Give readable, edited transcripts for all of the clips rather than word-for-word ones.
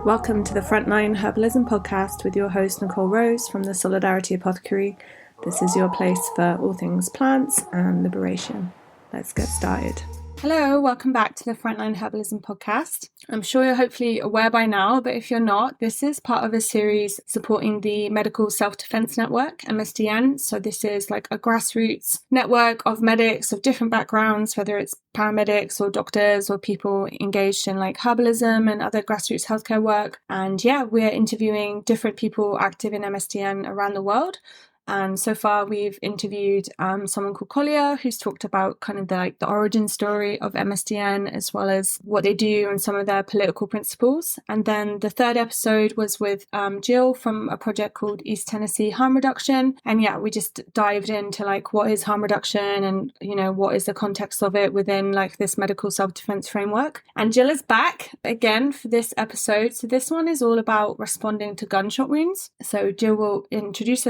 Welcome to the Frontline Herbalism podcast with your host Nicole Rose from the Solidarity Apothecary. This is your place for all things plants and liberation. Let's get started. Hello, welcome back to the Frontline Herbalism podcast. I'm sure you're hopefully aware by now, but if you're not, this is part of a series supporting the Medical Self-Defense Network, MSDN. So this is like a grassroots network of medics of different backgrounds, whether it's paramedics or doctors or people engaged in like herbalism and other grassroots healthcare work. And yeah, we're interviewing different people active in MSDN around the world. And so far, we've interviewed someone called Collier, who's talked about kind of the origin story of MSDN, as well as what they do and some of their political principles. And then the third episode was with Jill from a project called East Tennesse Harm Reduction. And yeah, we just dived into like what is harm reduction and, you know, what is the context of it within like this medical self-defense framework. And Jill is back again for this episode. So this one is all about responding to gunshot wounds. So Jill will introduce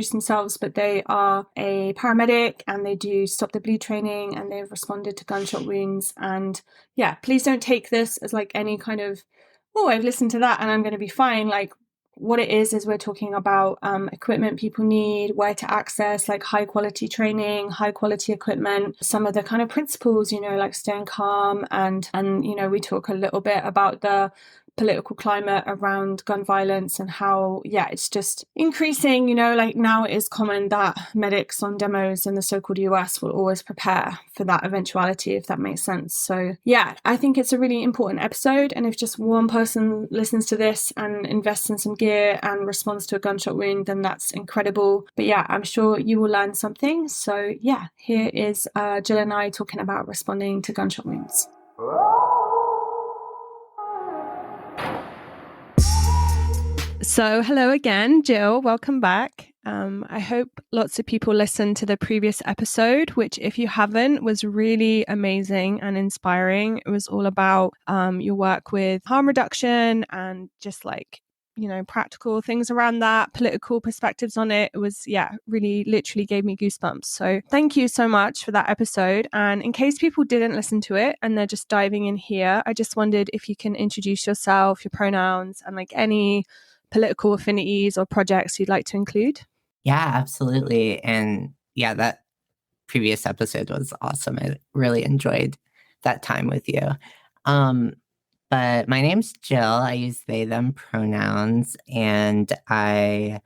themselves, but they are a paramedic and they do stop the bleed training and they've responded to gunshot wounds. And yeah, please don't take this as like any kind of, oh, I've listened to that and I'm going to be fine. Like what it is we're talking about equipment people need, where to access like high quality training, high quality equipment, some of the kind of principles, you know, like staying calm and you know, we talk a little bit about the political climate around gun violence and how, yeah, it's just increasing, you know, like now it is common that medics on demos in the so-called US will always prepare for that eventuality, if that makes sense. So yeah, I think it's a really important episode. And if just one person listens to this and invests in some gear and responds to a gunshot wound, then that's incredible. But yeah, I'm sure you will learn something. So yeah, here is Jill and I talking about responding to gunshot wounds. So hello again, Jill, welcome back. I hope lots of people listened to the previous episode, which if you haven't was really amazing and inspiring. It was all about your work with harm reduction and just like, you know, practical things around that, political perspectives on it. It was, yeah, really literally gave me goosebumps. So thank you so much for that episode. And in case people didn't listen to it and they're just diving in here, I just wondered if you can introduce yourself, your pronouns, and like any political affinities or projects you'd like to include? Yeah, absolutely. And yeah, that previous episode was awesome. I really enjoyed that time with you. But my name's Jill. I use they, them pronouns, and I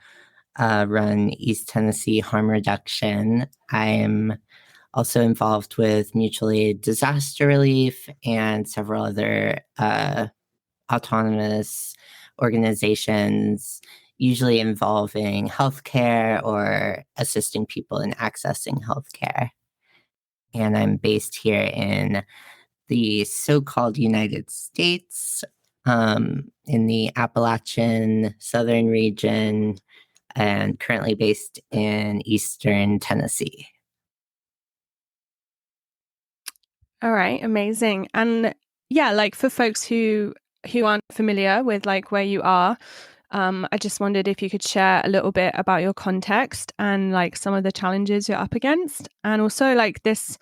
run East Tennesse Harm Reduction. I'm also involved with mutual aid disaster relief and several other autonomous organizations, usually involving healthcare or assisting people in accessing healthcare. And I'm based here in the so-called United States, in the Appalachian Southern region, and currently based in Eastern Tennessee. All right, amazing. And yeah, like for folks who aren't familiar with like where you are, I just wondered if you could share a little bit about your context and like some of the challenges you're up against. And also like this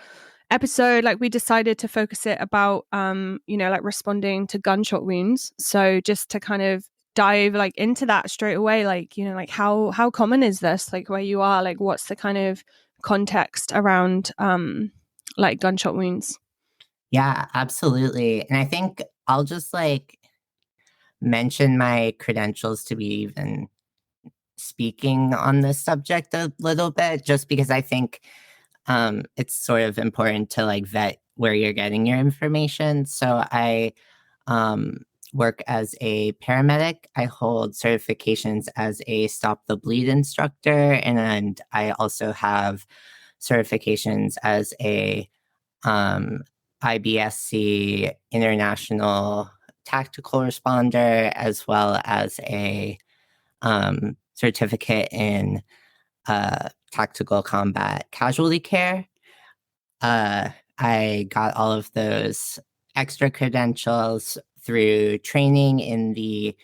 episode, like we decided to focus it about, you know, like responding to gunshot wounds. So just to kind of dive like into that straight away, like, you know, like how common is this, like where you are, like what's the kind of context around like gunshot wounds? Yeah, absolutely. And I think I'll just like mention my credentials to be even speaking on this subject a little bit, just because I think it's sort of important to like vet where you're getting your information. So I work as a paramedic. I hold certifications as a stop the bleed instructor, and I also have certifications as a IBSC international tactical responder, as well as a certificate in tactical combat casualty care. I got all of those extra credentials through training in the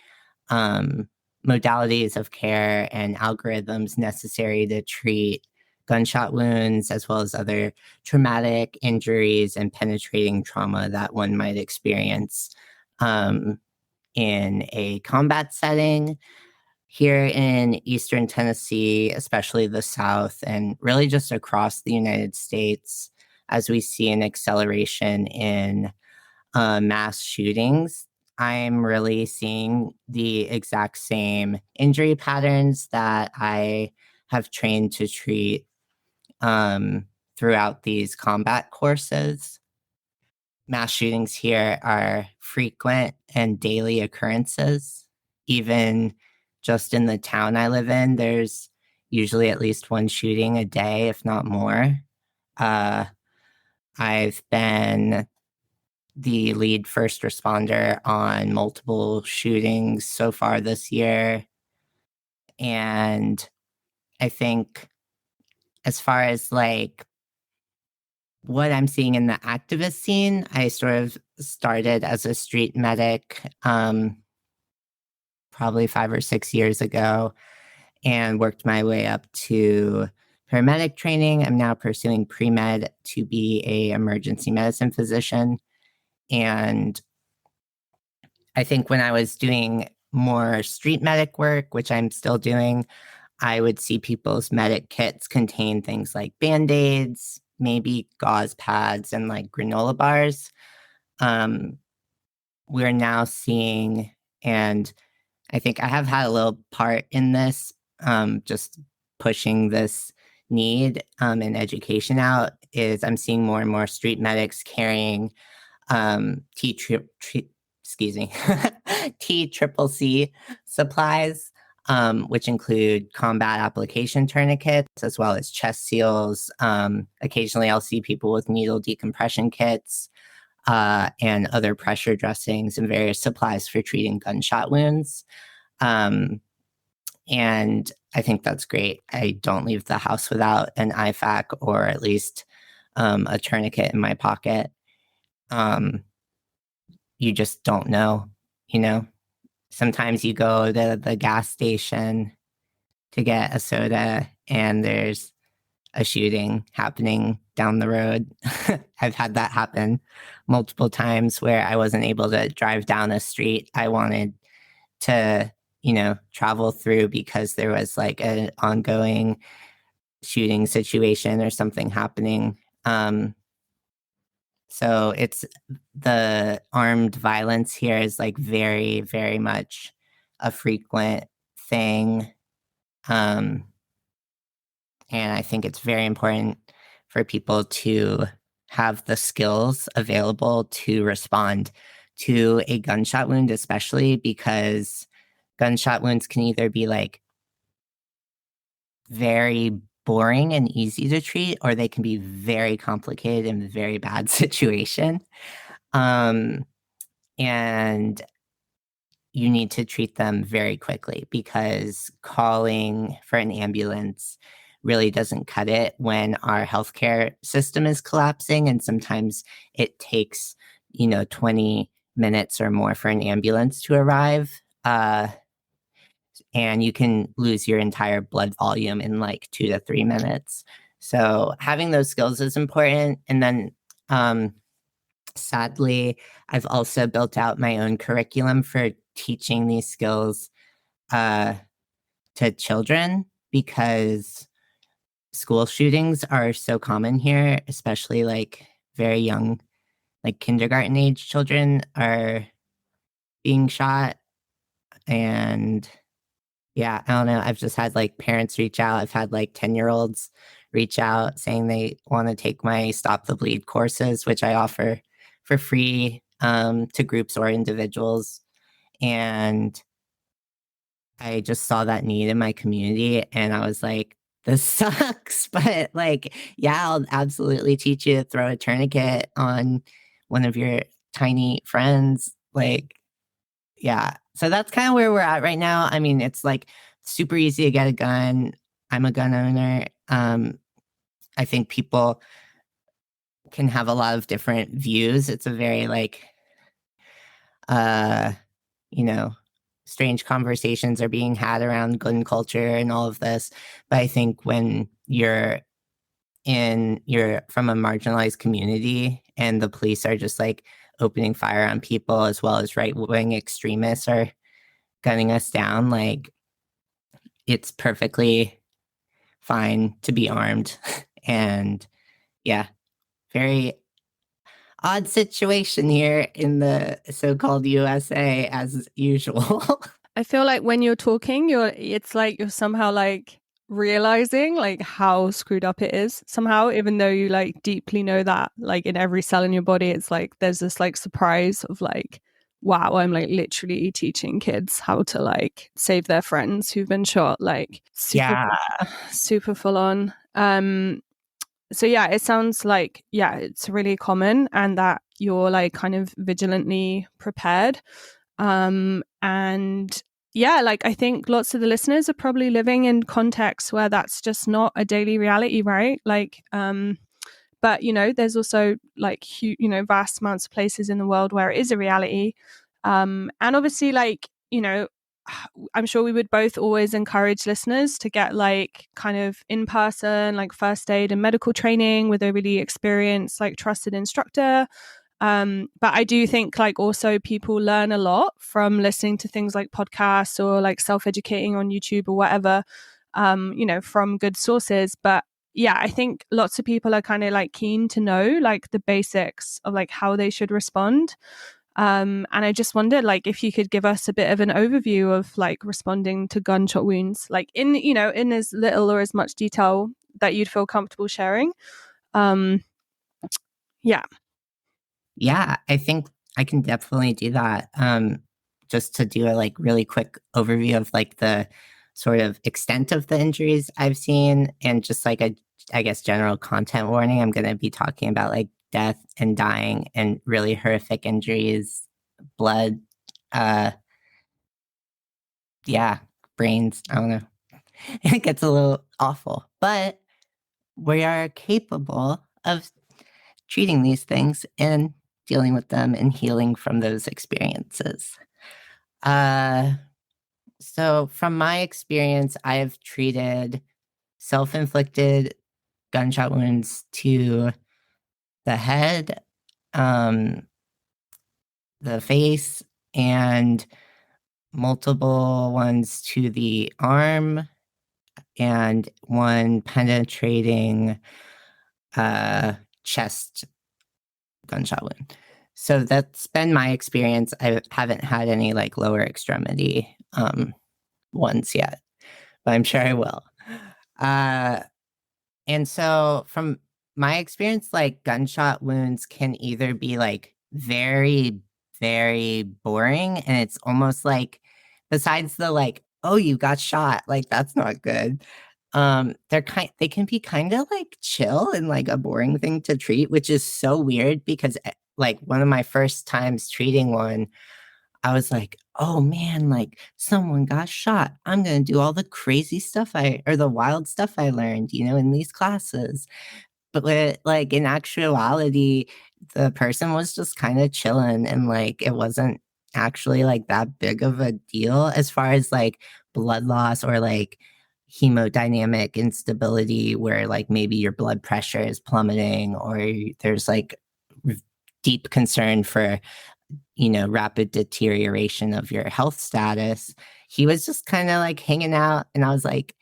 modalities of care and algorithms necessary to treat gunshot wounds, as well as other traumatic injuries and penetrating trauma that one might experience in a combat setting here in Eastern Tennessee, especially the South, and really just across the United States, as we see an acceleration in mass shootings. I'm really seeing the exact same injury patterns that I have trained to treat throughout these combat courses. Mass shootings here are frequent and daily occurrences. Even just in the town I live in, there's usually at least one shooting a day, if not more. Uh, I've been the lead first responder on multiple shootings so far this year. And I think as far as like what I'm seeing in the activist scene, I sort of started as a street medic probably 5 or 6 years ago and worked my way up to paramedic training. I'm now pursuing pre-med to be a emergency medicine physician. And I think when I was doing more street medic work, which I'm still doing, I would see people's medic kits contain things like Band-Aids, maybe gauze pads, and like granola bars. We're now seeing, and I think I have had a little part in this, just pushing this need and education out, is I'm seeing more and more street medics carrying excuse me, TCCC supplies, which include combat application tourniquets as well as chest seals. Occasionally, I'll see people with needle decompression kits and other pressure dressings and various supplies for treating gunshot wounds. And I think that's great. I don't leave the house without an IFAK or at least a tourniquet in my pocket. You just don't know, you know? Sometimes you go to the gas station to get a soda and there's a shooting happening down the road. I've had that happen multiple times where I wasn't able to drive down a street I wanted to, travel through because there was like an ongoing shooting situation or something happening. So it's the armed violence here is like very, very much a frequent thing. And I think it's very important for people to have the skills available to respond to a gunshot wound, especially because gunshot wounds can either be like very boring and easy to treat, or they can be very complicated and very bad situation. And you need to treat them very quickly because calling for an ambulance really doesn't cut it when our healthcare system is collapsing. And sometimes it takes, 20 minutes or more for an ambulance to arrive. And you can lose your entire blood volume in like 2 to 3 minutes. So having those skills is important. And then sadly, I've also built out my own curriculum for teaching these skills to children because school shootings are so common here, especially like very young, like kindergarten age children are being shot. And yeah, I don't know. I've just had like parents reach out. I've had like 10-year-olds reach out saying they want to take my Stop the Bleed courses, which I offer for free to groups or individuals. And I just saw that need in my community and I was like, this sucks, but like, yeah, I'll absolutely teach you to throw a tourniquet on one of your tiny friends. Like, yeah. So that's kind of where we're at right now. I mean, it's like super easy to get a gun. I'm a gun owner. I think people can have a lot of different views. It's a very like, strange conversations are being had around gun culture and all of this. But I think when you're from a marginalized community and the police are just like opening fire on people, as well as right-wing extremists are gunning us down, like, it's perfectly fine to be armed. And yeah, very odd situation here in the so-called USA as usual. I feel like when you're talking, it's like you're somehow like realizing like how screwed up it is somehow, even though you like deeply know that like in every cell in your body, it's like there's this like surprise of like, wow, I'm like literally teaching kids how to like save their friends who've been shot, like super, Yeah. super full on. So yeah, it sounds like, yeah, it's really common and that you're like kind of vigilantly prepared. And yeah, like I think lots of the listeners are probably living in contexts where that's just not a daily reality, right? Like, but you know, there's also like vast amounts of places in the world where it is a reality. And obviously, like, you know, I'm sure we would both always encourage listeners to get like kind of in person, like first aid and medical training with a really experienced, like trusted instructor. But I do think like also people learn a lot from listening to things like podcasts or like self-educating on YouTube or whatever, from good sources. But yeah, I think lots of people are kind of like keen to know like the basics of like how they should respond. And I just wondered like if you could give us a bit of an overview of like responding to gunshot wounds, like in as little or as much detail that you'd feel comfortable sharing. Um, yeah. Yeah, I think I can definitely do that. Just to do a like really quick overview of like the sort of extent of the injuries I've seen, and just like a, I guess, general content warning. I'm going to be talking about like death and dying and really horrific injuries, blood, uh, yeah, brains. I don't know. It gets a little awful, but we are capable of treating these things and dealing with them and healing from those experiences. Uh, so from my experience, I've treated self-inflicted gunshot wounds to the head, um, the face, and multiple ones to the arm, and one penetrating chest gunshot wound. So that's been my experience. I haven't had any like lower extremity ones yet, but I'm sure I will. And so from my experience, like gunshot wounds can either be like very, very boring, and it's almost like, besides the like, oh, you got shot, like that's not good. They can be kind of like chill and like a boring thing to treat, which is so weird because like one of my first times treating one, I was like, oh man, like someone got shot. I'm gonna do all the crazy stuff or the wild stuff I learned, in these classes. But like in actuality, the person was just kind of chilling, and like it wasn't actually like that big of a deal as far as like blood loss or like hemodynamic instability, where like maybe your blood pressure is plummeting, or there's like deep concern for rapid deterioration of your health status. He was just kind of like hanging out, and I was like,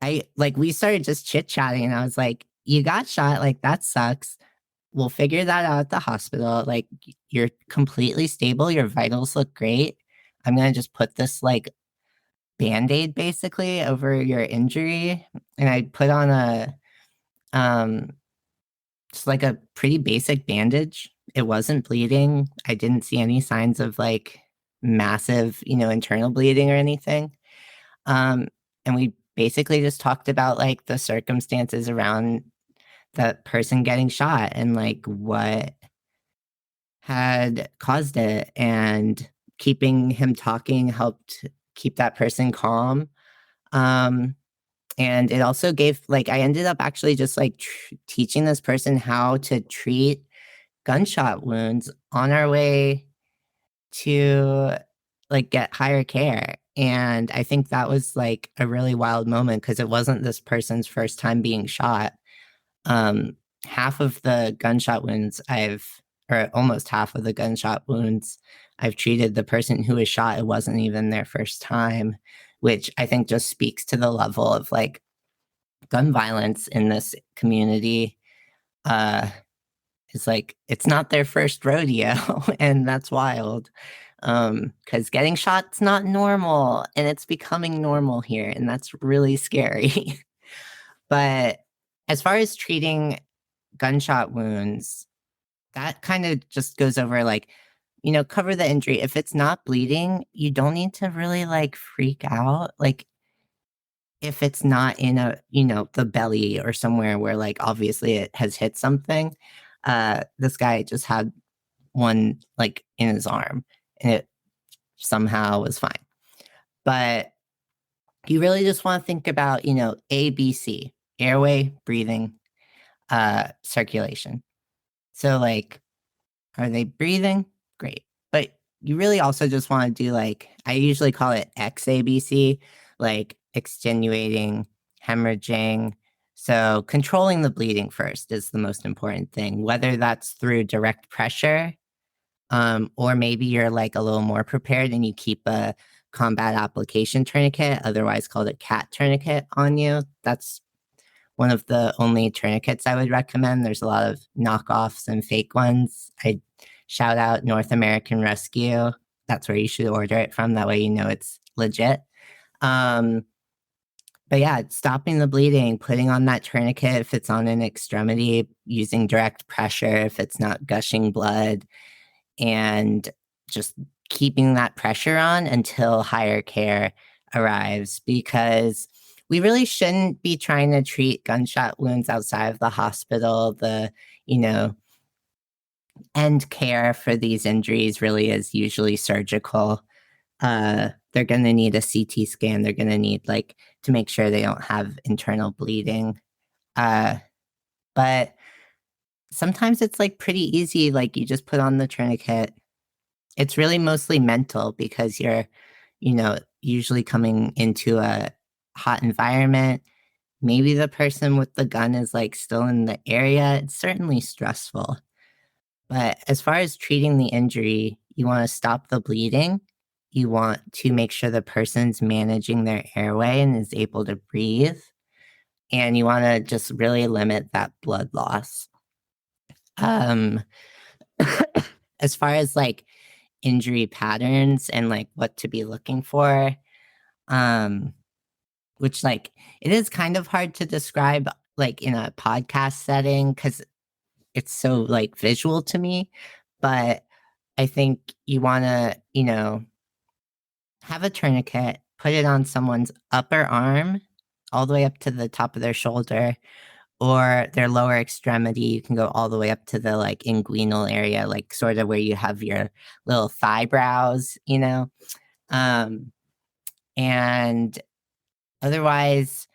we started just chit chatting, and I was like, you got shot, like that sucks. We'll figure that out at the hospital. Like, you're completely stable. Your vitals look great. I'm going to just put this like Band-Aid basically over your injury. And I put on um, just like a pretty basic bandage. It wasn't bleeding. I didn't see any signs of like massive, internal bleeding or anything. And we basically just talked about like the circumstances around that person getting shot and like what had caused it, and keeping him talking helped keep that person calm. And it also gave like, I ended up actually just like teaching this person how to treat gunshot wounds on our way to like get higher care. And I think that was like a really wild moment because it wasn't this person's first time being shot. Half of the gunshot wounds I've or almost half of the gunshot wounds I've treated, the person who was shot, it wasn't even their first time, which I think just speaks to the level of like gun violence in this community. It's like it's not their first rodeo, and that's wild. Because getting shot's not normal, and it's becoming normal here, and that's really scary. But as far as treating gunshot wounds, that kind of just goes over like, cover the injury. If it's not bleeding, you don't need to really like freak out. Like if it's not in the belly or somewhere where like obviously it has hit something. This guy just had one like in his arm and it somehow was fine. But you really just want to think about, ABC, airway, breathing, circulation. So like, are they breathing? Great. But you really also just want to do like, I usually call it XABC, like extenuating, hemorrhaging. So controlling the bleeding first is the most important thing, whether that's through direct pressure, or maybe you're like a little more prepared and you keep a combat application tourniquet, otherwise called a CAT tourniquet on you. That's one of the only tourniquets I would recommend. There's a lot of knockoffs and fake ones. I shout out North American Rescue. That's where you should order it from. That way you know it's legit. But yeah, stopping the bleeding, putting on that tourniquet if it's on an extremity, using direct pressure if it's not gushing blood, and just keeping that pressure on until higher care arrives, because we really shouldn't be trying to treat gunshot wounds outside of the hospital. The, end care for these injuries really is usually surgical. They're going to need a CT scan. They're going to need like to make sure they don't have internal bleeding. But sometimes it's like pretty easy. Like you just put on the tourniquet. It's really mostly mental because you're, usually coming into a hot environment. Maybe the person with the gun is like still in the area. It's certainly stressful. But as far as treating the injury, you want to stop the bleeding. You want to make sure the person's managing their airway and is able to breathe. And you want to just really limit that blood loss. As far as like injury patterns and like what to be looking for, which like it is kind of hard to describe like in a podcast setting because it's so like visual to me. But I think you want to, have a tourniquet, put it on someone's upper arm all the way up to the top of their shoulder, or their lower extremity. You can go all the way up to the like inguinal area, like sort of where you have your little thigh brows, and otherwise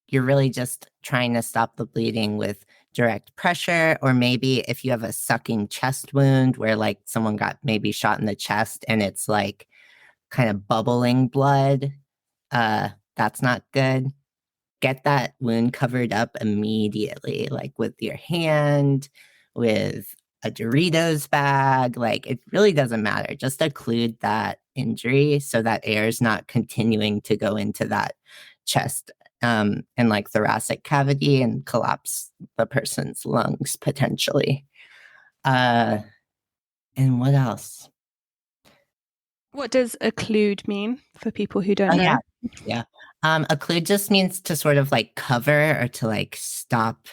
you're really just trying to stop the bleeding with direct pressure, or maybe if you have a sucking chest wound where like someone got maybe shot in the chest and it's like kind of bubbling blood, that's not good. Get that wound covered up immediately, like with your hand, with a Doritos bag. Like it really doesn't matter. Just occlude that injury so that air is not continuing to go into that chest and like thoracic cavity and collapse the person's lungs potentially. And what else? What does occlude mean for people who don't Oh, know? yeah. Occlude just means to sort of like cover or to like stop,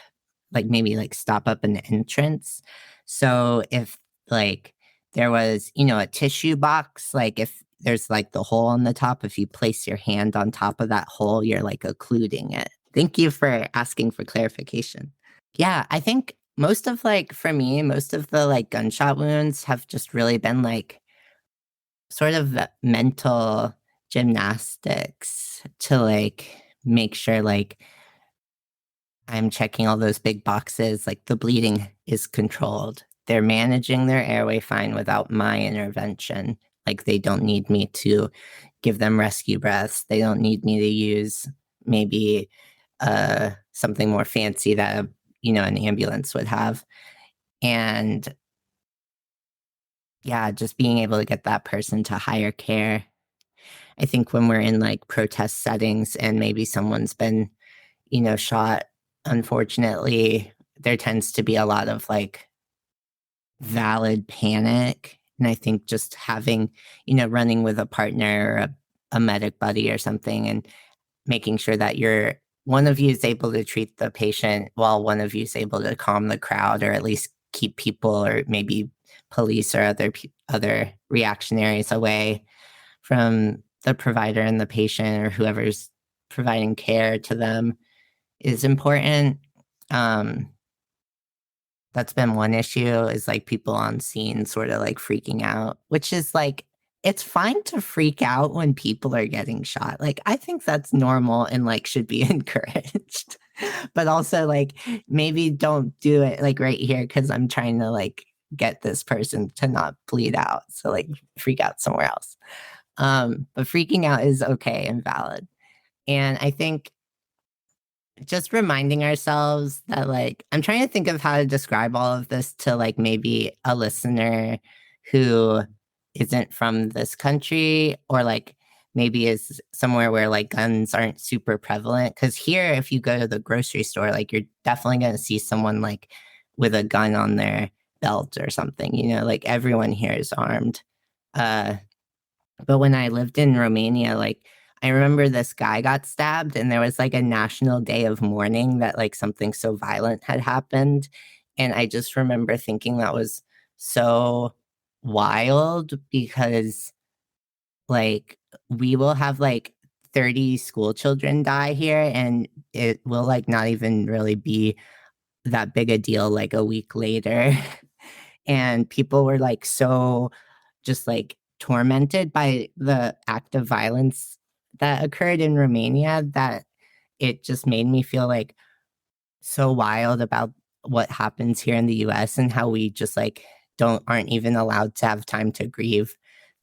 like maybe like stop up an entrance. So if like there was, a tissue box, like if there's like the hole on the top, if you place your hand on top of that hole, you're like occluding it. Thank you for asking for clarification. Yeah, I think for me, most of the like gunshot wounds have just really been like sort of mental gymnastics to like make sure like I'm checking all those big boxes, like the bleeding is controlled. They're managing their airway fine without my intervention. Like they don't need me to give them rescue breaths. They don't need me to use maybe something more fancy that an ambulance would have. And yeah, just being able to get that person to higher care. I think when we're in like protest settings and maybe someone's been, shot, unfortunately, there tends to be a lot of like valid panic. And I think just having, running with a partner or a medic buddy or something and making sure that one of you is able to treat the patient while one of you is able to calm the crowd or at least keep people or maybe police or other reactionaries away from the provider and the patient or whoever's providing care to them is important. Um, that's been one issue is like people on scene sort of like freaking out, which is like, it's fine to freak out when people are getting shot. Like, I think that's normal and like should be encouraged. But also, like, maybe don't do it like right here because I'm trying to like get this person to not bleed out. So, like, freak out somewhere else. But freaking out is okay and valid. And I think just reminding ourselves that like I'm trying to think of how to describe all of this to like maybe a listener who isn't from this country or like maybe is somewhere where like guns aren't super prevalent, because here if you go to the grocery store like you're definitely going to see someone like with a gun on their belt or something, like everyone here is armed. uh but when I lived in Romania, like I remember this guy got stabbed and there was like a national day of mourning that like something so violent had happened. And I just remember thinking that was so wild because like we will have like 30 school children die here and it will like not even really be that big a deal like a week later. And people were like so just like tormented by the act of violence that occurred in Romania that it just made me feel like so wild about what happens here in the US and how we just like aren't even allowed to have time to grieve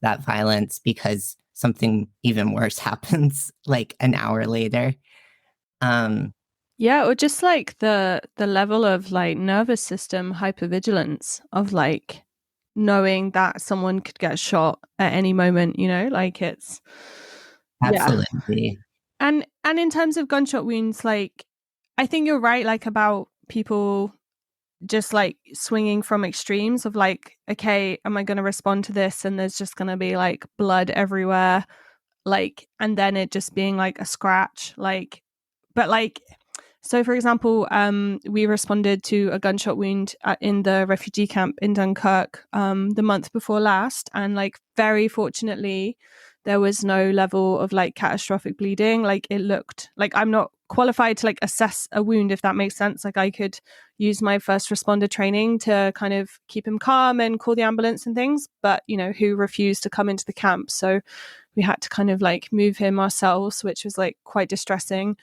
that violence because something even worse happens like an hour later. Um Yeah, or just like the level of like nervous system hypervigilance of like knowing that someone could get shot at any moment, like it's yeah. Absolutely. And in terms of gunshot wounds, like I think you're right, like about people just like swinging from extremes of like, okay, am I going to respond to this? And there's just going to be like blood everywhere, like, and then it just being like a scratch, like, but like, so for example, we responded to a gunshot wound in the refugee camp in Dunkirk the month before last, and like very fortunately, there was no level of like catastrophic bleeding. Like it looked like I'm not qualified to like assess a wound, if that makes sense. Like I could use my first responder training to kind of keep him calm and call the ambulance and things, but who refused to come into the camp, so we had to kind of like move him ourselves, which was like quite distressing.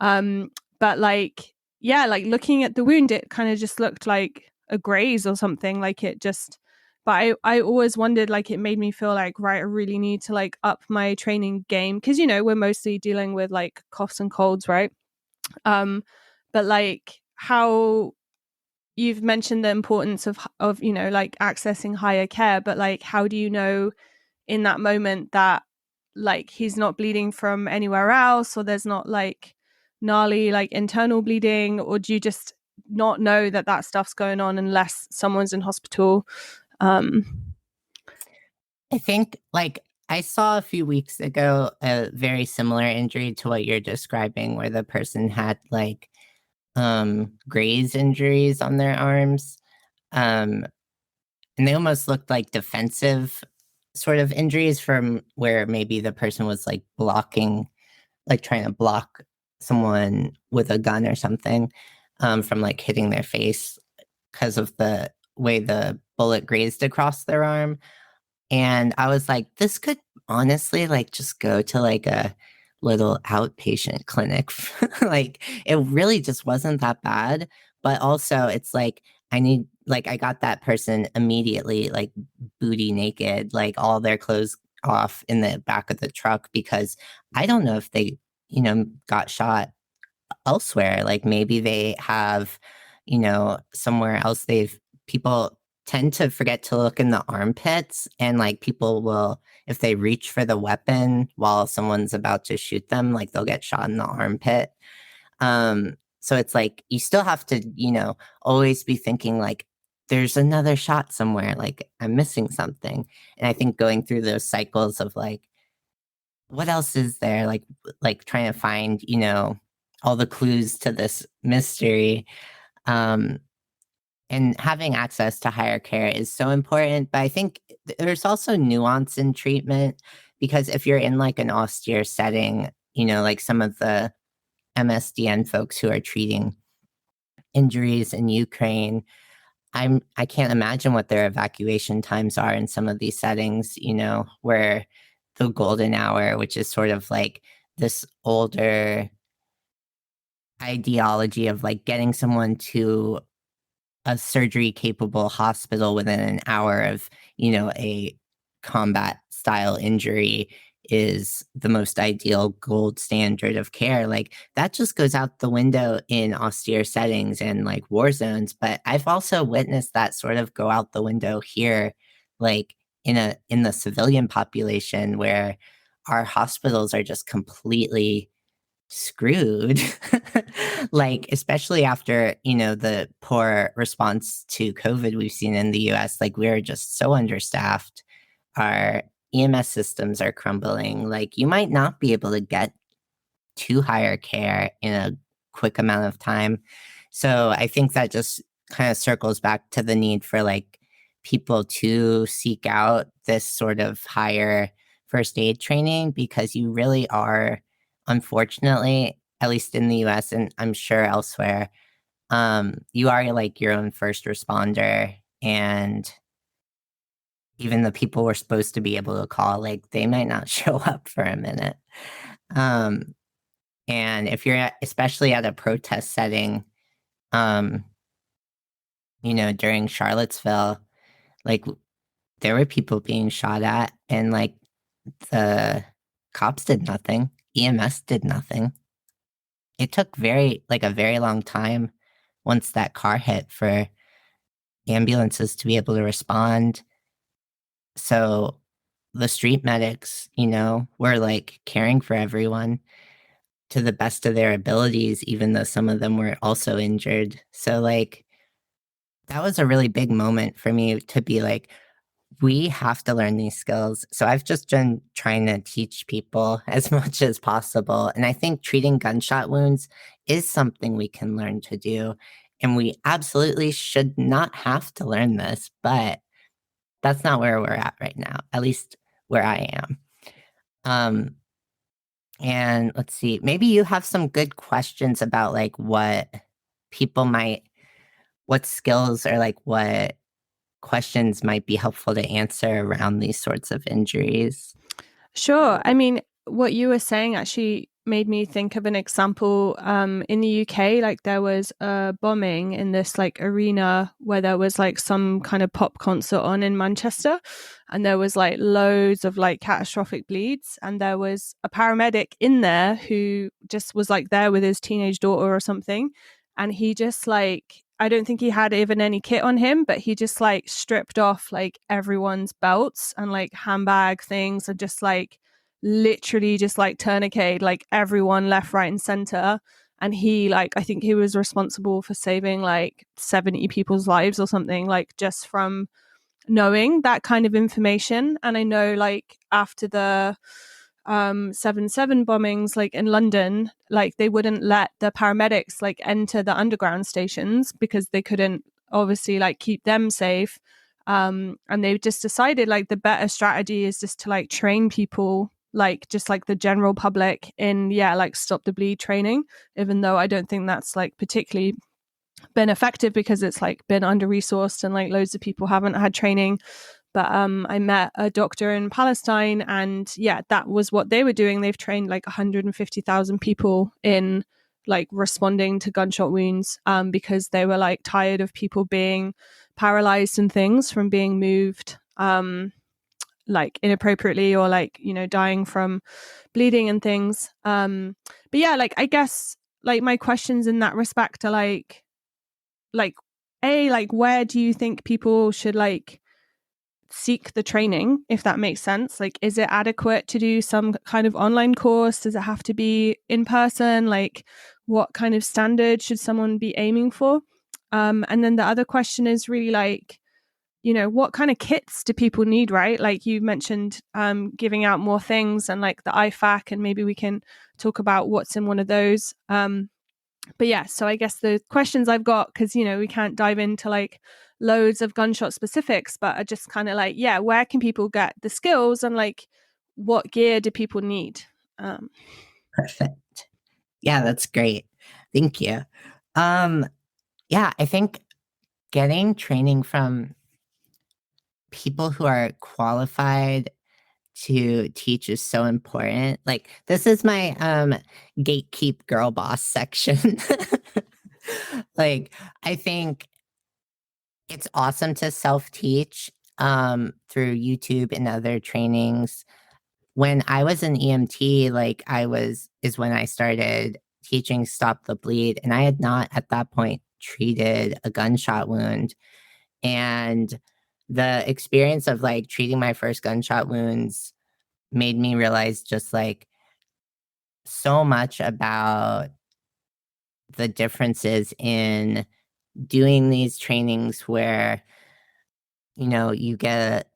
Um, but like, yeah, like looking at the wound, it kind of just looked like a graze or something. Like it just, but I always wondered, like it made me feel like, right, I really need to like up my training game because, we're mostly dealing with like coughs and colds, right? But like how you've mentioned the importance of, like accessing higher care, but like, how do you know in that moment that like he's not bleeding from anywhere else or there's not like gnarly like internal bleeding, or do you just not know that that stuff's going on unless someone's in hospital? I think like I saw a few weeks ago a very similar injury to what you're describing where the person had like graze injuries on their arms. Um and they almost looked like defensive sort of injuries from where maybe the person was like blocking, like trying to block someone with a gun or something from like hitting their face because of the way the bullet grazed across their arm. And I was like, this could honestly like just go to like a little outpatient clinic. Like it really just wasn't that bad. But also it's like I got that person immediately like booty naked, like all their clothes off in the back of the truck because I don't know if they, got shot elsewhere. Like maybe they have, somewhere else people tend to forget to look in the armpits, and like people will, if they reach for the weapon while someone's about to shoot them, like they'll get shot in the armpit. So it's like you still have to, always be thinking like there's another shot somewhere, like I'm missing something. And I think going through those cycles of like what else is there, like trying to find, all the clues to this mystery. Um and having access to higher care is so important. But I think there's also nuance in treatment, because if you're in like an austere setting, like some of the MSDN folks who are treating injuries in Ukraine, I can't imagine what their evacuation times are in some of these settings, where the golden hour, which is sort of like this older ideology of like getting someone to a surgery capable hospital within an hour of, a combat style injury is the most ideal gold standard of care. Like that just goes out the window in austere settings and like war zones. But I've also witnessed that sort of go out the window here, like in the civilian population, where our hospitals are just completely screwed. Like especially after the poor response to COVID we've seen in the US, like we're just so understaffed. Our EMS systems are crumbling. Like you might not be able to get to higher care in a quick amount of time. So I think that just kind of circles back to the need for like people to seek out this sort of higher first aid training, because you really are, unfortunately, at least in the US and I'm sure elsewhere, you are like your own first responder. And even the people we're supposed to be able to call, like they might not show up for a minute. Um, and if you're especially at a protest setting, um, during Charlottesville, like there were people being shot at, and like the cops did nothing. EMS did nothing. It took a very long time once that car hit for ambulances to be able to respond. So the street medics, were like caring for everyone to the best of their abilities, even though some of them were also injured. So like that was a really big moment for me to be like, we have to learn these skills. So I've just been trying to teach people as much as possible. And I think treating gunshot wounds is something we can learn to do. And we absolutely should not have to learn this, but that's not where we're at right now, at least where I am. And let's see, maybe you have some good questions about like what skills or like what questions might be helpful to answer around these sorts of injuries. Sure. I mean, what you were saying actually made me think of an example. In the UK, like there was a bombing in this like arena where there was like some kind of pop concert on in Manchester, and there was like loads of like catastrophic bleeds, and there was a paramedic in there who just was like there with his teenage daughter or something, and he just like, I don't think he had even any kit on him, but he just like stripped off like everyone's belts and like handbag things, and just like literally just like tourniquet like everyone left, right, and center. And he like, I think he was responsible for saving like 70 people's lives or something, like just from knowing that kind of information. And I know like after the 7/7 bombings like in London, like they wouldn't let the paramedics like enter the underground stations because they couldn't obviously like keep them safe. And they just decided like the better strategy is just to like train people, like just like the general public in like stop the bleed training, even though I don't think that's like particularly been effective because it's like been under resourced and like loads of people haven't had training. But I met a doctor in Palestine, and that was what they were doing. They've trained like 150,000 people in like responding to gunshot wounds, because they were like tired of people being paralyzed and things from being moved like inappropriately, or like, dying from bleeding and things. But like I guess like my questions in that respect are like like, where do you think people should like seek the training, if that makes sense? Like, is it adequate to do some kind of online course? Does it have to be in person? Like, what kind of standard should someone be aiming for? And then the other question is really like, what kind of kits do people need, right? Like you mentioned, giving out more things and like the IFAC, and maybe we can talk about what's in one of those. But yeah, so I guess the questions I've got, because, we can't dive into like loads of gunshot specifics, but are just kind of like, yeah, where can people get the skills and like what gear do people need? Perfect. Yeah, that's great. Thank you. Yeah, I think getting training from people who are qualified to teach is so important. Like, this is my gatekeep girl boss section. Like, I think it's awesome to self-teach through YouTube and other trainings. When I was an EMT, like is when I started teaching Stop the Bleed, and I had not at that point treated a gunshot wound. And the experience of like treating my first gunshot wounds made me realize just like so much about the differences in doing these trainings where you get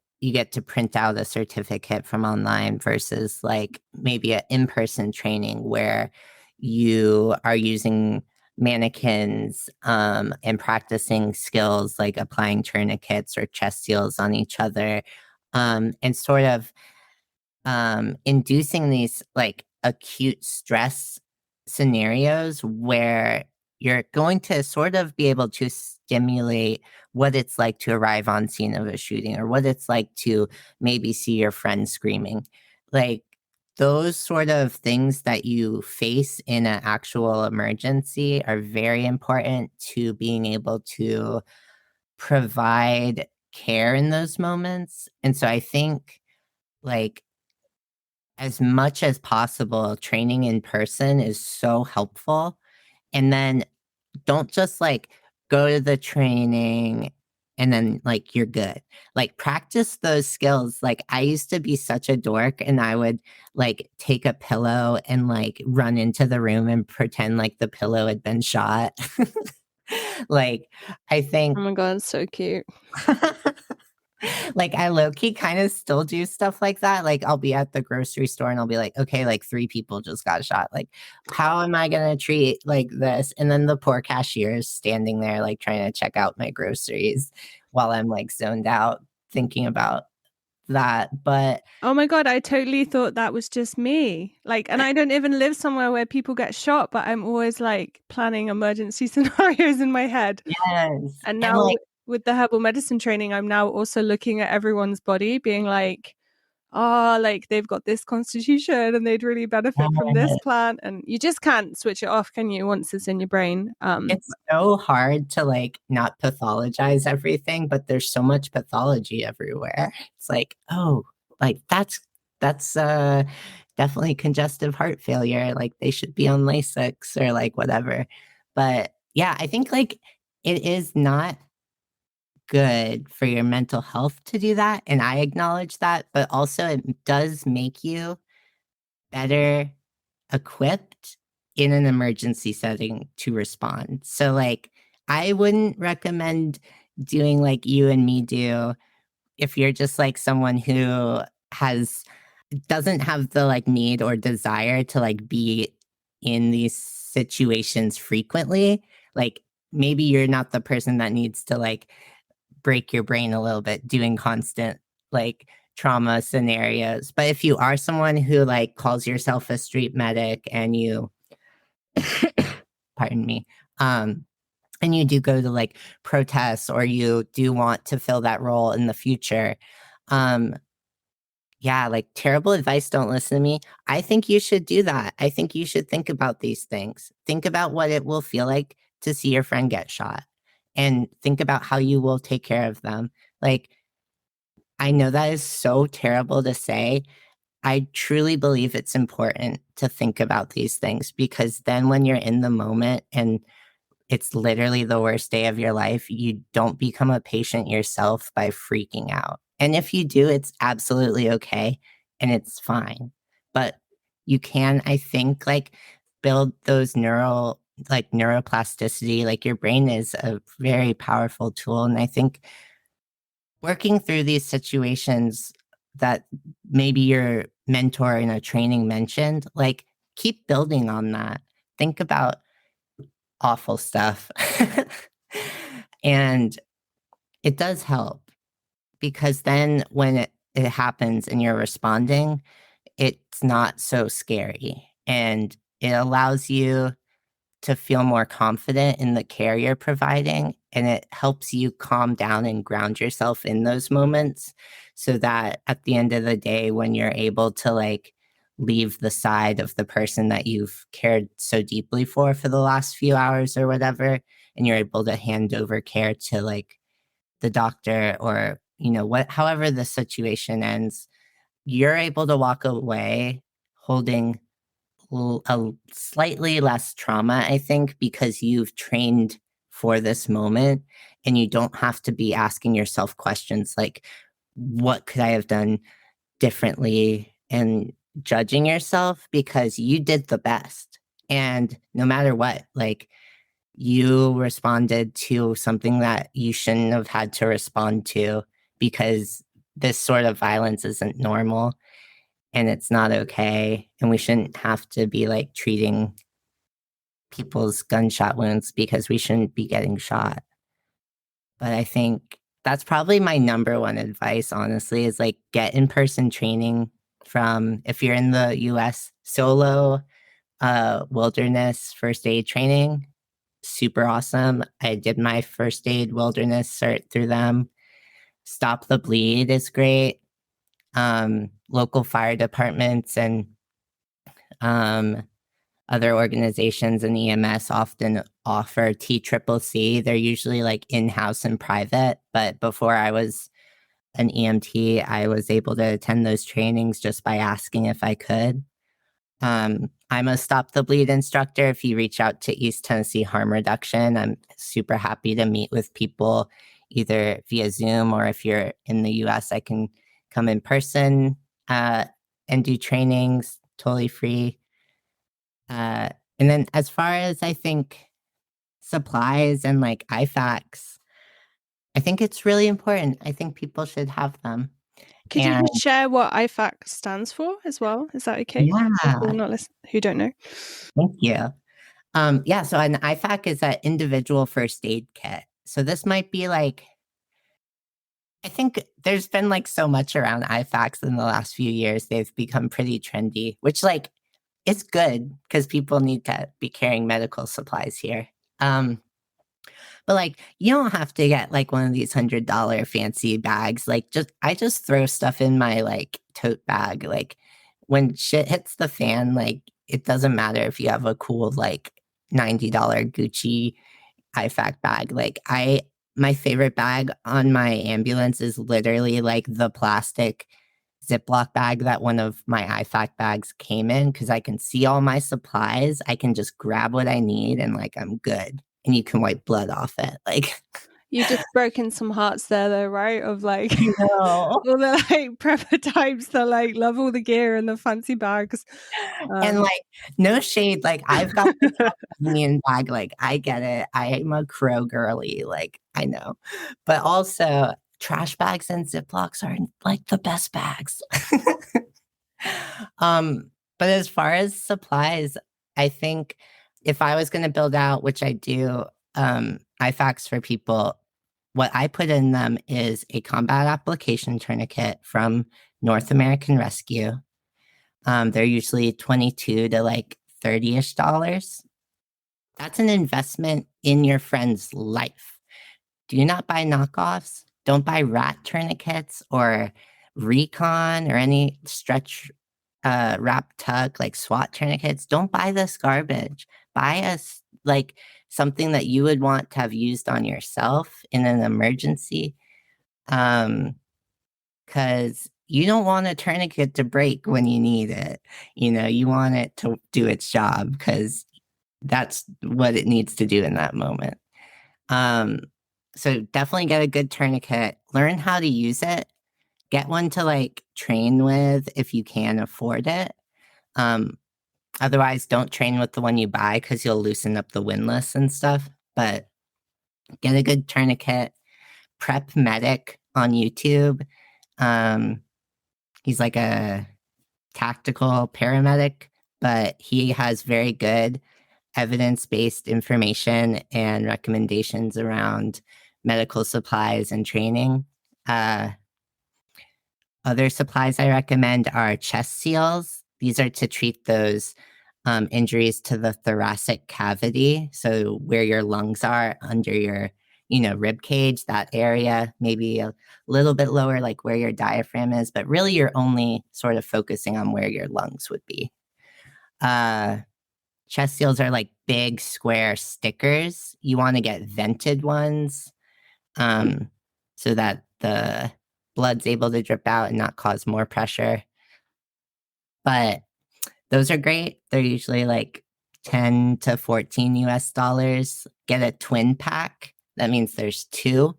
to print out a certificate from online versus like maybe an in-person training where you are using mannequins and practicing skills like applying tourniquets or chest seals on each other, and sort of inducing these like acute stress scenarios where you're going to sort of be able to stimulate what it's like to arrive on scene of a shooting or what it's like to maybe see your friend screaming. Like those sort of things that you face in an actual emergency are very important to being able to provide care in those moments. And so I think like as much as possible, training in person is so helpful. And then don't just like go to the training and then like you're good. Like practice those skills. Like I used to be such a dork and I would like take a pillow and like run into the room and pretend like the pillow had been shot. Like I Oh think my God, it's so cute. like I low key kind of still do stuff like that. Like I'll be at the grocery store and I'll be like, okay, like 3 people just got shot. Like, how am I gonna treat like this? And then the poor cashier is standing there like trying to check out my groceries while I'm like zoned out thinking about that. But Oh my God, I totally thought that was just me. Like, and I don't even live somewhere where people get shot, but I'm always like planning emergency scenarios in my head. yes. And And now like with the herbal medicine training, I'm now also looking at everyone's body, being like, oh, like they've got this constitution and they'd really benefit from this plant. And you just can't switch it off, can you, once it's in your brain? it's so hard to like not pathologize everything, but there's so much pathology everywhere. It's like, oh, like that's definitely congestive heart failure. Like they should be on Lasix or like whatever. But yeah, I think like it is not good for your mental health to do that. And I acknowledge that, but also it does make you better equipped in an emergency setting to respond. So, like, I wouldn't recommend doing like you and me do if you're just like someone who has doesn't have the like need or desire to like be in these situations frequently. Like, maybe you're not the person that needs to like break your brain a little bit doing constant like trauma scenarios. But if you are someone who like calls yourself a street medic and you pardon me, and you do go to like protests or you do want to fill that role in the future, um yeah, like terrible advice, don't listen to me. I think you should do that. I think you should think about these things. Think about what it will feel like to see your friend get shot and think about how you will take care of them. Like, I know that is so terrible to say. I truly believe it's important to think about these things because then when you're in the moment and it's literally the worst day of your life, you don't become a patient yourself by freaking out. And if you do, it's absolutely okay and it's fine. But you can, I think, like build those neuroplasticity. Like your brain is a very powerful tool. And I think working through these situations that maybe your mentor in a training mentioned, like keep building on that. Think about awful stuff. And it does help because then when it happens and you're responding, it's not so scary and it allows you to feel more confident in the care you're providing. And it helps you calm down and ground yourself in those moments so that at the end of the day, when you're able to like leave the side of the person that you've cared so deeply for the last few hours or whatever, and you're able to hand over care to like the doctor or, however the situation ends, you're able to walk away holding a slightly less trauma, I think, because you've trained for this moment and you don't have to be asking yourself questions like, what could I have done differently? And judging yourself because you did the best. And no matter what, like you responded to something that you shouldn't have had to respond to because this sort of violence isn't normal and it's not okay. And we shouldn't have to be like treating people's gunshot wounds because we shouldn't be getting shot. But I think that's probably my number one advice, honestly, is like get in person training from, if you're in the US, solo wilderness first aid training. Super awesome. I did my first aid wilderness cert through them. Stop the Bleed is great. Local fire departments and um, other organizations in EMS often offer TCCC. They're usually like in-house and private, but before I was an EMT, I was able to attend those trainings just by asking if I could. I'm a Stop the Bleed instructor. If you reach out to East Tennessee Harm Reduction, I'm super happy to meet with people either via Zoom or if you're in the US, I can come in person and do trainings totally free. And then as far as I think supplies and like IFACs, I think it's really important. I think people should have them. Could you And just share what IFAC stands for as well? Is that okay? yeah, People not listen, who don't know. thank you. Yeah, so an IFAC is an individual first aid kit. So this might be like, I think there's been like so much around IFACs in the last few years. They've become pretty trendy, which like it's good because people need to be carrying medical supplies here. But like you don't have to get like one of these $100 fancy bags. Like I just throw stuff in my like tote bag. Like when shit hits the fan, like it doesn't matter if you have a cool like $90 Gucci IFAC bag. Like my favorite bag on my ambulance is literally like the plastic Ziploc bag that one of my IFAC bags came in because I can see all my supplies. I can just grab what I need and like I'm good. And you can wipe blood off it. Like You've just broken some hearts there though, right? Of like no. all the like prepper types that like love all the gear and the fancy bags. And like no shade, like I've got the Union bag, like I get it. I'm a crow girly, like I know. But also trash bags and Ziplocs are like the best bags. But as far as supplies, I think if I was going to build out, which I do, IFACs for people, what I put in them is a combat application tourniquet from North American Rescue. They're usually 22 to like 30-ish dollars. That's an investment in your friend's life. Do not buy knockoffs. Don't buy rat tourniquets or recon or any stretch wrap tuck like SWAT tourniquets. Don't buy this garbage. Buy us like something that you would want to have used on yourself in an emergency. Because you don't want a tourniquet to break when you need it. You want it to do its job because that's what it needs to do in that moment. So definitely get a good tourniquet, learn how to use it, get one to like train with if you can afford it. Otherwise, don't train with the one you buy because you'll loosen up the windlass and stuff. But get a good tourniquet. Prep Medic on YouTube. He's like a tactical paramedic, but he has very good evidence-based information and recommendations around medical supplies and training. Other supplies I recommend are chest seals. These are to treat those injuries to the thoracic cavity, so where your lungs are under your, rib cage, that area, maybe a little bit lower, like where your diaphragm is, but really you're only sort of focusing on where your lungs would be. Chest seals are like big square stickers. You want to get vented ones so that the blood's able to drip out and not cause more pressure. But those are great. They're usually like 10 to 14 US dollars. Get a twin pack. That means there's two.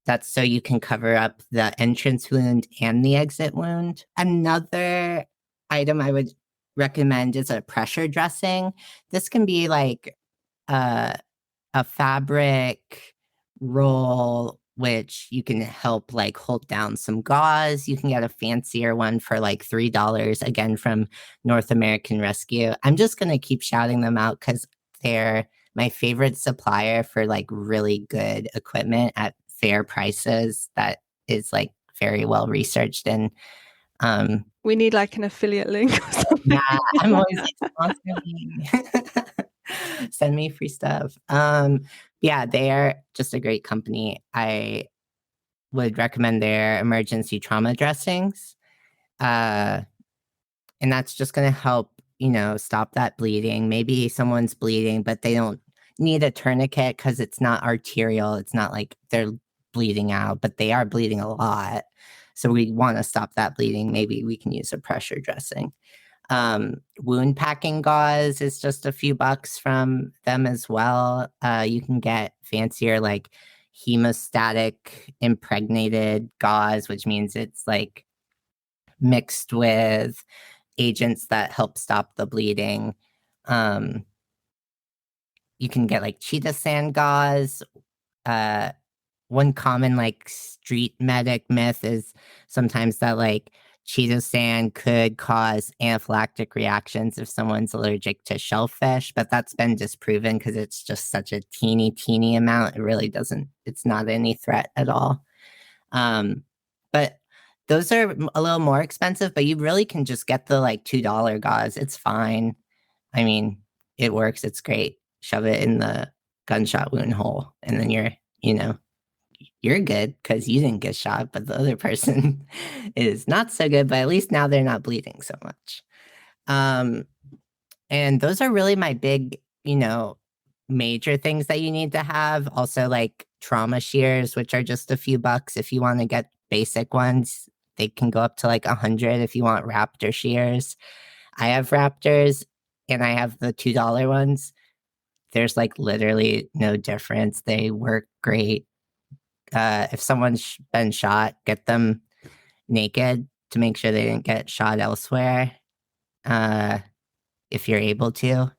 That's so you can cover up the entrance wound and the exit wound. Another item I would recommend is a pressure dressing. This can be like a fabric roll, which you can help like hold down some gauze. You can get a fancier one for like $3, again, from North American Rescue. I'm just going to keep shouting them out because they're my favorite supplier for like really good equipment at fair prices that is like very well researched. And we need like an affiliate link or something. yeah, I'm always like, sponsor me. Send me free stuff. Yeah, they are just a great company. I would recommend their emergency trauma dressings. And that's just going to help, stop that bleeding. Maybe someone's bleeding, but they don't need a tourniquet because it's not arterial. It's not like they're bleeding out, but they are bleeding a lot. So we want to stop that bleeding. Maybe we can use a pressure dressing. Wound packing gauze is just a few bucks from them as well. You can get fancier like hemostatic impregnated gauze, which means it's like mixed with agents that help stop the bleeding. You can get like cheetah sand gauze. One common like street medic myth is sometimes that like cheetah sand could cause anaphylactic reactions if someone's allergic to shellfish, but that's been disproven because it's just such a teeny amount. It really doesn't, it's not any threat at all. But those are a little more expensive, but you really can just get the like $2 gauze. It's fine. I mean, it works. It's great. Shove it in the gunshot wound hole and then you're good because you didn't get shot, but the other person is not so good, but at least now they're not bleeding so much. And those are really my big, major things that you need to have. Also like trauma shears, which are just a few bucks. If you want to get basic ones, they can go up to like 100 if you want Raptor shears. I have Raptors and I have the $2 ones. There's like literally no difference. They work great. If someone's been shot, get them naked to make sure they didn't get shot elsewhere. If you're able to,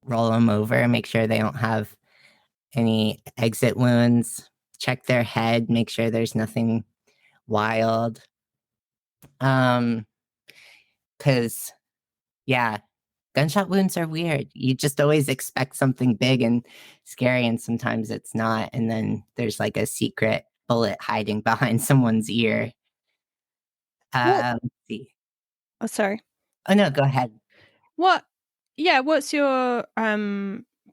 roll them over, make sure they don't have any exit wounds. Check their head, make sure there's nothing wild. Because, yeah, gunshot wounds are weird. You just always expect something big and scary, and sometimes it's not. And then there's like a secret bullet hiding behind someone's ear. Let's see. Oh, sorry. Oh, no, go ahead. What's your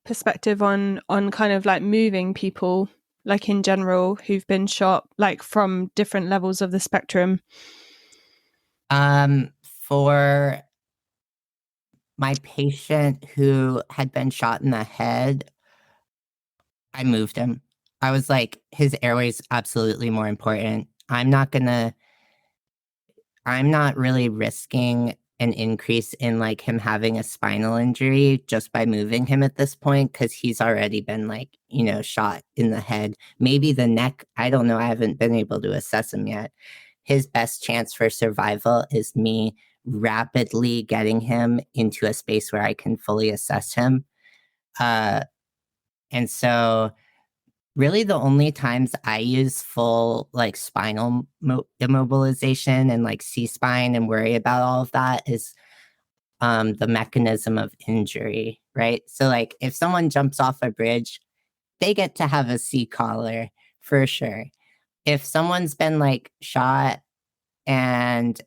perspective on kind of like moving people, like in general, who've been shot, like from different levels of the spectrum? For my patient who had been shot in the head, I moved him. I was like, his airway's absolutely more important. I'm not really risking an increase in like him having a spinal injury just by moving him at this point, because he's already been like, shot in the head, maybe the neck. I don't know. I haven't been able to assess him yet. His best chance for survival is me rapidly getting him into a space where I can fully assess him. And so really the only times I use full like spinal immobilization and like C-spine and worry about all of that is the mechanism of injury, right? So like if someone jumps off a bridge, they get to have a C-collar for sure. If someone's been like shot and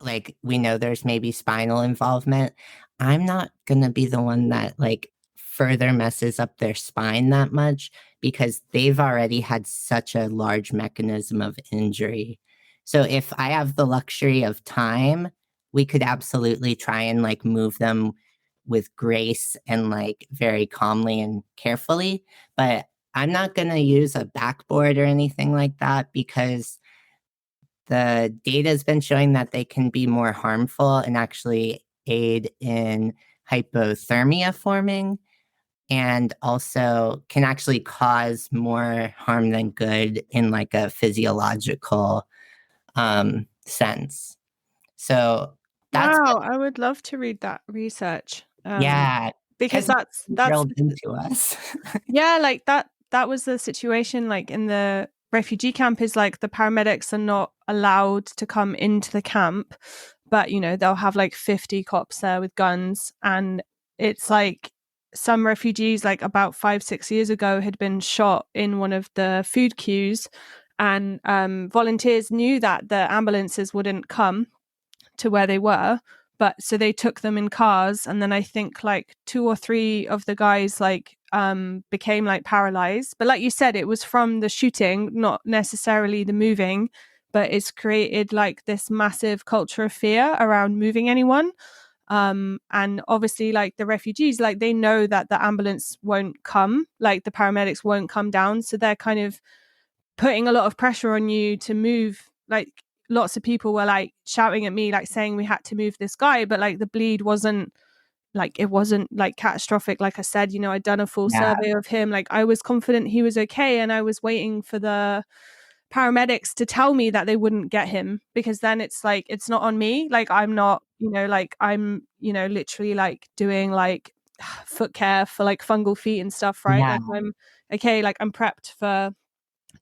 like we know there's maybe spinal involvement, I'm not gonna be the one that like further messes up their spine that much because they've already had such a large mechanism of injury. So if I have the luxury of time, we could absolutely try and like move them with grace and like very calmly and carefully. But I'm not going to use a backboard or anything like that because the data has been showing that they can be more harmful and actually aid in hypothermia forming, and also can actually cause more harm than good in like a physiological sense. So that's Wow, I would love to read that research. yeah, Because because that's drilled into us. yeah, like that was the situation like in the refugee camp is like the paramedics are not allowed to come into the camp, but they'll have like 50 cops there with guns, and it's like some refugees like about 5-6 years ago had been shot in one of the food queues, and volunteers knew that the ambulances wouldn't come to where they were, but so they took them in cars, and then I think like 2 or 3 of the guys like became like paralyzed, but like you said, it was from the shooting, not necessarily the moving, but it's created like this massive culture of fear around moving anyone. And obviously like the refugees, like they know that the ambulance won't come, like the paramedics won't come down, so they're kind of putting a lot of pressure on you to move. Like lots of people were like shouting at me, like saying we had to move this guy, but like the bleed wasn't like, it wasn't like catastrophic. Like I said, I'd done a full Yeah, survey of him, like I was confident he was okay, and I was waiting for the paramedics to tell me that they wouldn't get him, because then it's like it's not on me, like I'm not, like I'm literally like doing like foot care for like fungal feet and stuff, right? yeah, Like I'm okay, like I'm prepped for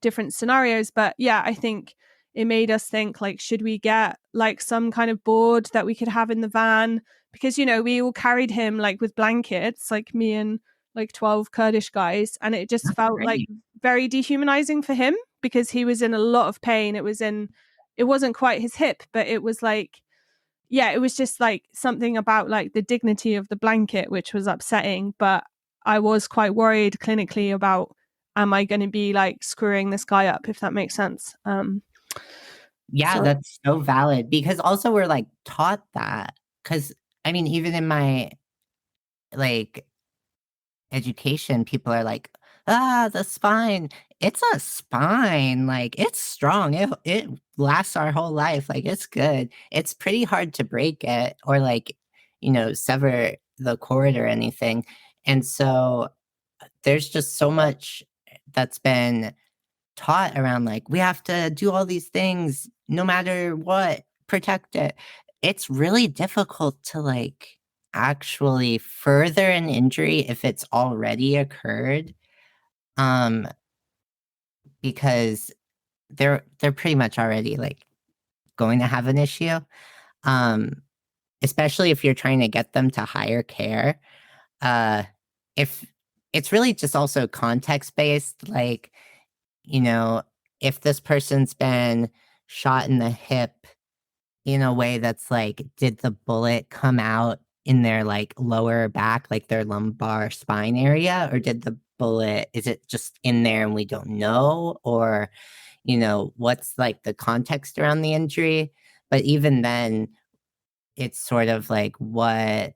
different scenarios. But yeah, I think it made us think like, should we get like some kind of board that we could have in the van? Because, we all carried him like with blankets, like me and like 12 Kurdish guys. And it just felt like great. very dehumanizing for him because he was in a lot of pain. It wasn't quite his hip, but it was like, yeah, it was just like something about like the dignity of the blanket, which was upsetting. But I was quite worried clinically about, am I going to be like screwing this guy up, if that makes sense. Yeah, So that's so valid because also we're like taught that because I mean, even in my like education, people are like, the spine, it's a spine, like it's strong. It lasts our whole life. Like it's good. It's pretty hard to break it or like, sever the cord or anything. And so there's just so much that's been taught around like we have to do all these things no matter what, protect it. It's really difficult to like actually further an injury if it's already occurred, um because they're pretty much already like going to have an issue, um especially if you're trying to get them to higher care. If it's really just also context based, like, you know, if this person's been shot in the hip in a way that's like, did the bullet come out in their like lower back, like their lumbar spine area, or did the bullet, is it just in there and we don't know? Or, what's like the context around the injury? But even then, it's sort of like what's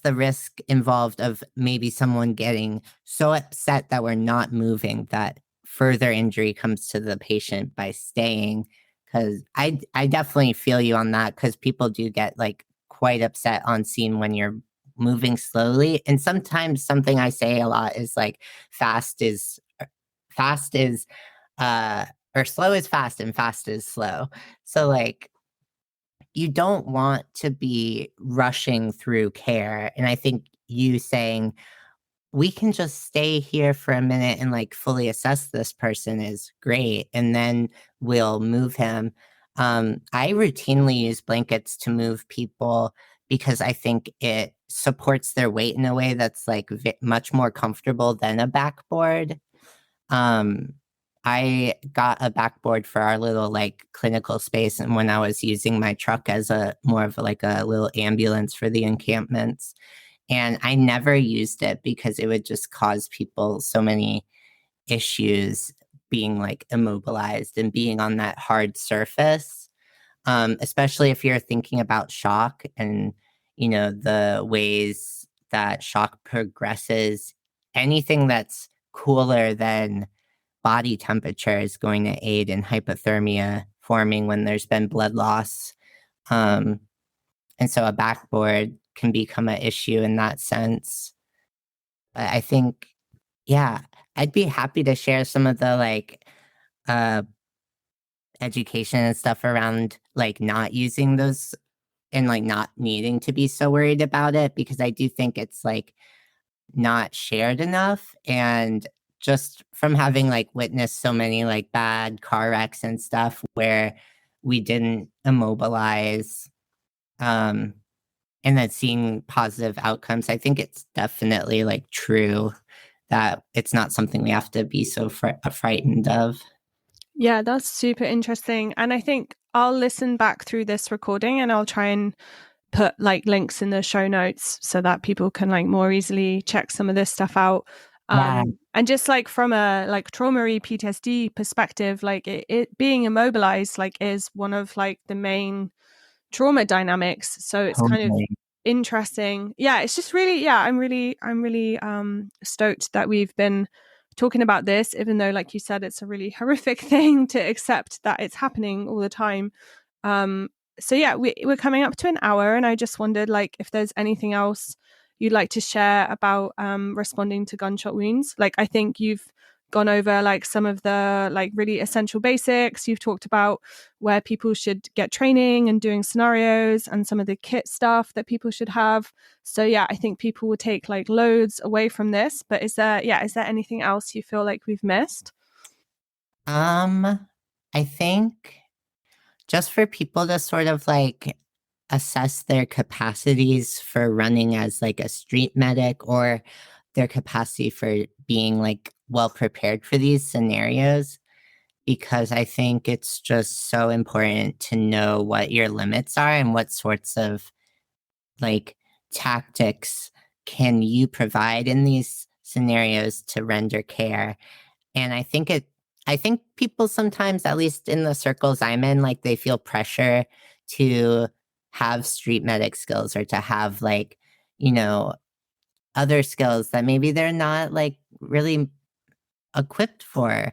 the risk involved of maybe someone getting so upset that we're not moving that further injury comes to the patient by staying Because I definitely feel you on that, because people do get like quite upset on scene when you're moving slowly. And sometimes something I say a lot is like fast is fast is uh or slow is fast and fast is slow. So like you don't want to be rushing through care. And I think you saying we can just stay here for a minute and like fully assess this person is great, and then we'll move him. I routinely use blankets to move people because I think it supports their weight in a way that's like much more comfortable than a backboard. um, I got a backboard for our little like clinical space, and when I was using my truck as a more of like a little ambulance for the encampments, and I never used it because it would just cause people so many issues being like immobilized and being on that hard surface. Especially if you're thinking about shock and, the ways that shock progresses. Anything that's cooler than body temperature is going to aid in hypothermia forming when there's been blood loss. Um, and so a backboard can become an issue in that sense. But I think, yeah, I'd be happy to share some of the like uh, education and stuff around like not using those and like not needing to be so worried about it, because I do think it's like not shared enough. And just from having like witnessed so many like bad car wrecks and stuff where we didn't immobilize, um and then seeing positive outcomes, I think it's definitely like true that it's not something we have to be so frightened of. Yeah, that's super interesting. And I think I'll listen back through this recording and I'll try and put like links in the show notes so that people can like more easily check some of this stuff out. Yeah, And just like from a like trauma PTSD perspective, like it being immobilized like is one of like the main trauma dynamics. So it's kind of totally. interesting. Yeah, it's just really, yeah, I'm really stoked that we've been talking about this, even though like you said it's a really horrific thing to accept that it's happening all the time. um so yeah, we're coming up to an hour, and I just wondered like if there's anything else you'd like to share about responding to gunshot wounds. Like I think you've gone over like some of the like really essential basics. You've talked about where people should get training and doing scenarios and some of the kit stuff that people should have. So yeah, I think people will take like loads away from this. But is there anything else you feel like we've missed? I think just for people to sort of like assess their capacities for running as like a street medic, or their capacity for being like well prepared for these scenarios, because I think it's just so important to know what your limits are and what sorts of like tactics can you provide in these scenarios to render care. And I think people sometimes, at least in the circles I'm in, like they feel pressure to have street medic skills, or to have like, you know, other skills that maybe they're not like really equipped for.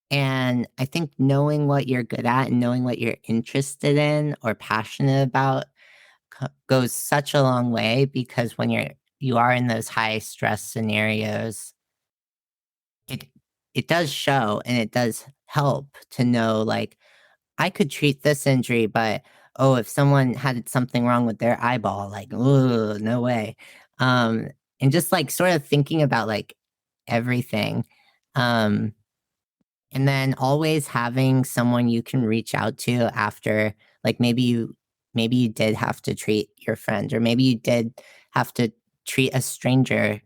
And I think knowing what you're good at and knowing what you're interested in or passionate about goes such a long way, because when you are in those high stress scenarios, it it does show, and it does help to know like I could treat this injury, but oh, if someone had something wrong with their eyeball, like, oh, no way. And just like sort of thinking about like everything. Um, and then always having someone you can reach out to after, like maybe you did have to treat your friend, or maybe you did have to treat a stranger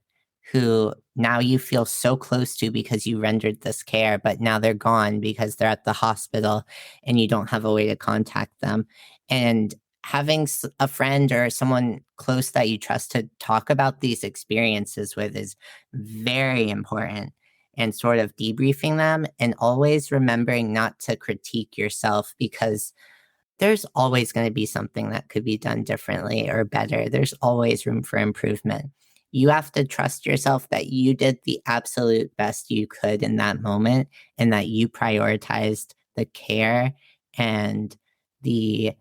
who now you feel so close to because you rendered this care, but now they're gone because they're at the hospital and you don't have a way to contact them. And having a friend or someone close that you trust to talk about these experiences with is very important, and sort of debriefing them, and always remembering not to critique yourself, because there's always going to be something that could be done differently or better. There's always room for improvement. You have to trust yourself that you did the absolute best you could in that moment, and that you prioritized the care and the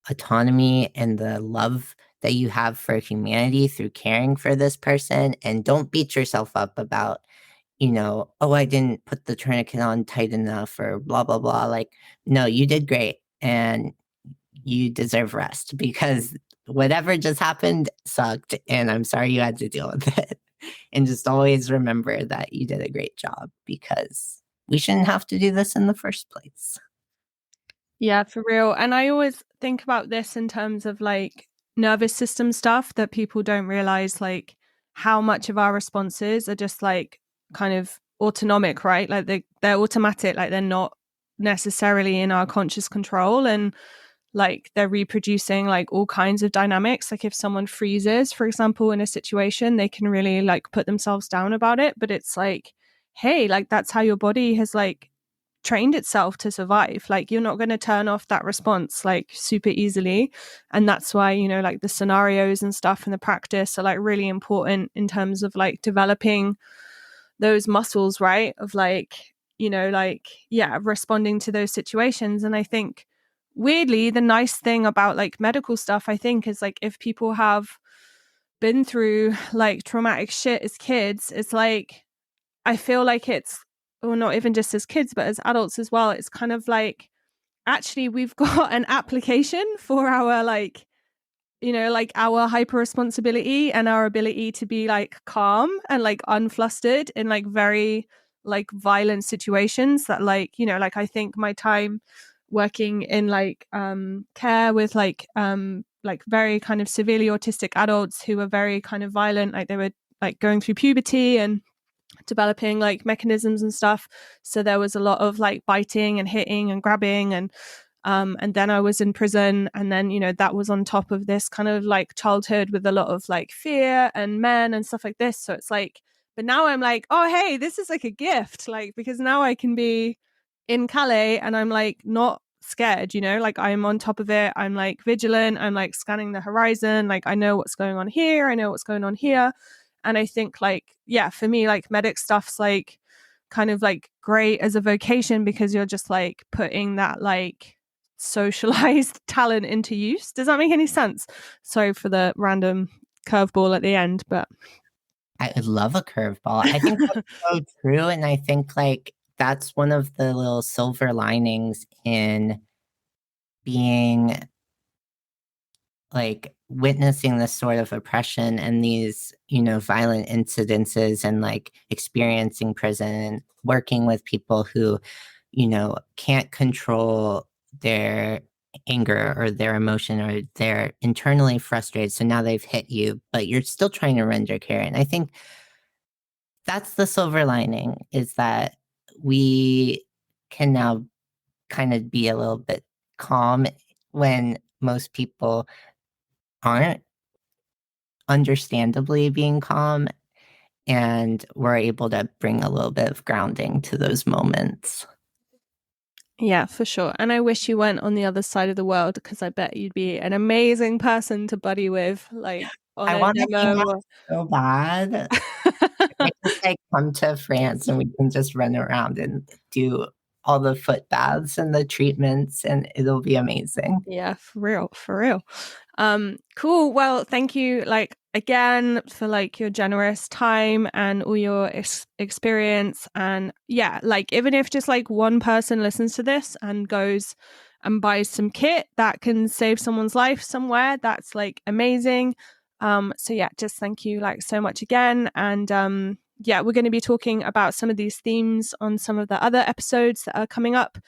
autonomy and the love that you have for humanity through caring for this person. And don't beat yourself up about, oh, I didn't put the tourniquet on tight enough or blah, blah, blah. Like, no, you did great. And you deserve rest because whatever just happened sucked. And I'm sorry you had to deal with it. And just always remember that you did a great job because we shouldn't have to do this in the first place. Yeah, for real. And I always think about this in terms of like nervous system stuff that people don't realize, like how much of our responses are just like kind of autonomic, right? Like they're automatic, like they're not necessarily in our conscious control, and like they're reproducing like all kinds of dynamics. Like if someone freezes, for example, in a situation, they can really like put themselves down about it. But it's like, hey, like that's how your body has like trained itself to survive. Like you're not going to turn off that response like super easily. And that's why, like the scenarios and stuff and the practice are like really important in terms of like developing those muscles, right? Of like, responding to those situations. And I think weirdly, the nice thing about like medical stuff, I think, is like if people have been through like traumatic shit as kids, it's like, I feel like it's, or not even just as kids, but as adults as well, it's kind of like, actually, we've got an application for our like, like our hyper responsibility and our ability to be like calm and like unflustered in like very like violent situations that like I think my time working in like care with like very kind of severely autistic adults who were very kind of violent, like they were like going through puberty and developing like mechanisms and stuff. So there was a lot of like biting and hitting and grabbing, and then I was in prison, and then that was on top of this kind of like childhood with a lot of like fear and men and stuff like this. So it's like, but now I'm like, oh hey, this is like a gift, like because now I can be in Calais and I'm like not scared, like I'm on top of it, I'm like vigilant, I'm like scanning the horizon, like I know what's going on here, I know what's going on here. And I think like, yeah, for me, like medic stuff's like kind of like great as a vocation because you're just like putting that like socialized talent into use. Does that make any sense? Sorry for the random curveball at the end, but I would love a curveball. I think that's so true. And I think like that's one of the little silver linings in being like witnessing this sort of oppression and these, violent incidences and like experiencing prison, working with people who, can't control their anger or their emotion or they're internally frustrated. So now they've hit you, but you're still trying to render care. And I think that's the silver lining is that we can now kind of be a little bit calm when most people aren't understandably being calm, and we're able to bring a little bit of grounding to those moments. Yeah, for sure. And I wish you went on the other side of the world because I bet you'd be an amazing person to buddy with, like on I a want to hang demo. out so bad. I just like come to France and we can just run around and do all the foot baths and the treatments and it'll be amazing. Yeah, for real, for real. Cool. Well, thank you like again for like your generous time and all your experience. And yeah, like even if just like one person listens to this and goes and buys some kit that can save someone's life somewhere, that's like amazing. So yeah, just thank you like so much again. And yeah, we're going to be talking about some of these themes on some of the other episodes that are coming up.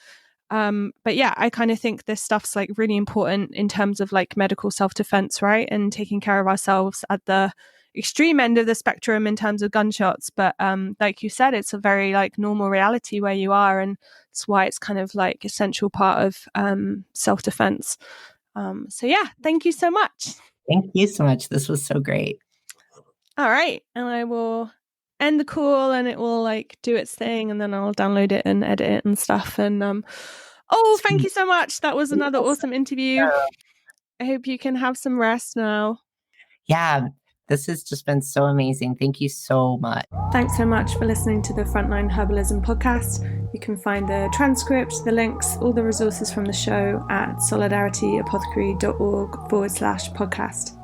But yeah, I kind of think this stuff's like really important in terms of like medical self-defense, right? And taking care of ourselves at the extreme end of the spectrum in terms of gunshots. But like you said, it's a very like normal reality where you are, and it's why it's kind of like essential part of self-defense. So yeah, thank you so much. Thank you so much. This was so great. All right. And I will end the call and it will like do its thing, and then I'll download it and edit it and stuff. And oh, thank you so much. That was another awesome interview. I hope you can have some rest now. Yeah. This has just been so amazing. Thank you so much. Thanks so much for listening to the Frontline Herbalism podcast. You can find the transcript, the links, all the resources from the show at solidarityApothecary.org/podcast.